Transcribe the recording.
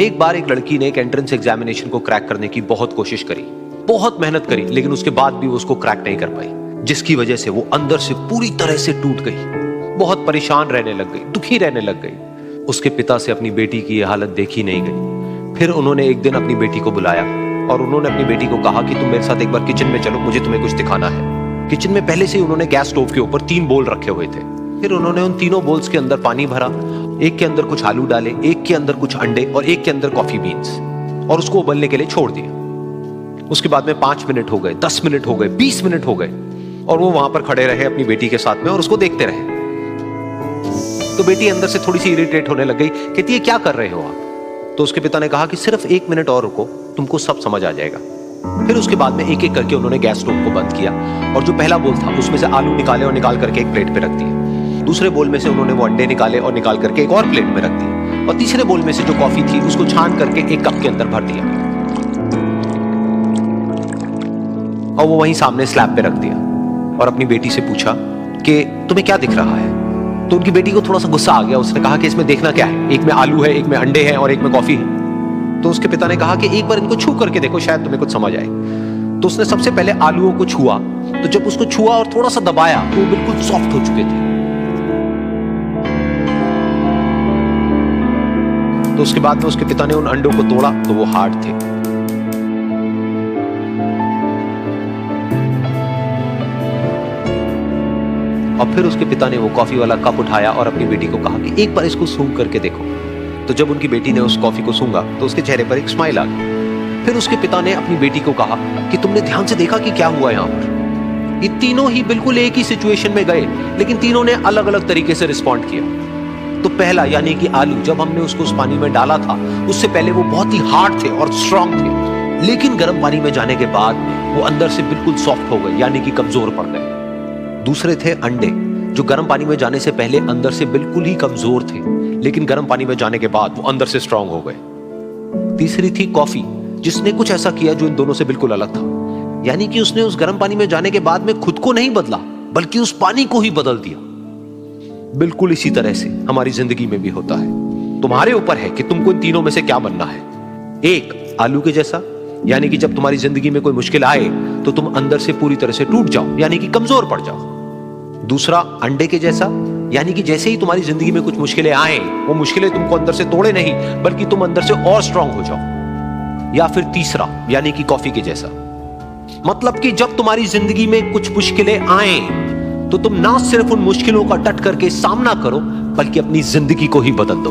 एक बार एक लड़की ने एक एंट्रेंस एग्जामिनेशन को क्रैक करने की बहुत कोशिश करी, बहुत मेहनत करी, लेकिन उसके बाद भी वो उसको क्रैक नहीं कर पाई, जिसकी वजह से वो अंदर से पूरी तरह से टूट गई, बहुत परेशान रहने लग गई, दुखी रहने लग गई। उसके पिता से अपनी बेटी की यह हालत देखी नहीं गई। फिर उन्होंने एक दिन अपनी बेटी को बुलाया और उन्होंने अपनी बेटी को कहा कि तुम मेरे साथ एक बार किचन में चलो, मुझे तुम्हें कुछ दिखाना है। किचन में पहले से ही उन्होंने गैस स्टोव के ऊपर 3 बोल रखे हुए थे। फिर उन्होंने उन तीनों बोल्स के अंदर पानी भरा, एक के अंदर कुछ आलू डाले, एक के अंदर कुछ अंडे और एक के अंदर कॉफी बीन्स, और उसको उबलने के लिए छोड़ दिया। उसके बाद में 5 मिनट हो गए, 10 मिनट हो गए, 20 मिनट हो गए, और वो वहां पर खड़े रहे अपनी बेटी के साथ में और उसको देखते रहे। तो बेटी अंदर से थोड़ी सी इरिटेट होने लग गई, कहती है क्या कर रहे हो आप? तो उसके पिता ने कहा कि सिर्फ 1 मिनट और रुको, तुमको सब समझ आ जाएगा। फिर उसके बाद में एक एक करके उन्होंने गैस स्टोव को बंद किया और जो पहला बोल था उसमें से आलू निकाले और निकाल करके एक प्लेट पे रख दिए। दूसरे बोल में से उन्होंने वो अंडे निकाले और निकाल करके एक और प्लेट में रख दिए, और तीसरे बोल में से जो कॉफी थी उसको छान करके एक कप के अंदर भर दिया और वो वहीं सामने स्लैब पे रख दिया और अपनी बेटी से पूछा कि तुम्हें क्या दिख रहा है? तो उनकी बेटी को थोड़ा सा गुस्सा आ गया। उसने कहा कि इसमें देखना क्या है, एक में आलू है, एक में अंडे हैं और एक में कॉफी है। तो उसके पिता ने कहा कि एक बार इनको छू करके देखो, शायद तुम्हें कुछ समझ आए। तो उसने सबसे पहले आलूओं को छुआ, तो जब उसको छुआ और थोड़ा सा दबाया तो वो बिल्कुल सॉफ्ट हो चुके थे। तो उसके बाद में उसके पिता ने उन अंडों को तोड़ा तो वो हार्ड थे। और फिर उसके पिता ने वो कॉफी वाला कप उठाया और अपनी बेटी को कहा कि एक बार इसको सूंघ करके देखो। तो जब उनकी बेटी ने उस कॉफी को सूंघा तो उसके चेहरे पर एक स्माइल आ गई। फिर उसके पिता ने अपनी बेटी को कहा कि तुमने ध्यान से देखा कि क्या हुआ यहां पर? ये तीनों ही बिल्कुल एक ही सिचुएशन में गए, लेकिन तीनों ने अलग अलग तरीके से रिस्पॉन्ड किया। तो पहला यानी कि आलू, जब हमने उसको उस पानी में डाला था उससे पहले वो बहुत ही हार्ड थे और स्ट्रांग थे, लेकिन गर्म पानी में जाने के बाद वो अंदर से बिल्कुल सॉफ्ट हो गए, यानी कि कमजोर पड़ गए। दूसरे थे अंडे, जो गर्म पानी में जाने से पहले अंदर से बिल्कुल ही कमजोर थे, लेकिन गर्म पानी में जाने के बाद वो अंदर से स्ट्रांग हो गए। तीसरी थी कॉफी, जिसने कुछ ऐसा किया जो इन दोनों से बिल्कुल अलग था, यानी कि उसने उस गर्म पानी में जाने के बाद में खुद को नहीं बदला, बल्कि उस पानी को ही बदल दिया। बिल्कुल इसी तरह से हमारी जिंदगी में भी होता है। तुम्हारे ऊपर है कि तुमको इन तीनों में से क्या बनना है। एक, आलू के जैसा, यानी कि जब तुम्हारी जिंदगी में कोई मुश्किल आए तो तुम अंदर से पूरी तरह से टूट जाओ, यानी कि कमजोर पड़ जाओ। दूसरा, अंडे के जैसा, यानी कि जैसे ही तुम्हारी जिंदगी में कुछ मुश्किलें आए, वो मुश्किलें तुमको अंदर से तोड़े नहीं, बल्कि तुम अंदर से और स्ट्रांग हो जाओ। या फिर तीसरा, यानी कि कॉफी के जैसा, मतलब कि जब तुम्हारी जिंदगी में कुछ मुश्किलें आए तो तुम ना सिर्फ उन मुश्किलों का डट करके सामना करो, बल्कि अपनी जिंदगी को ही बदल दो।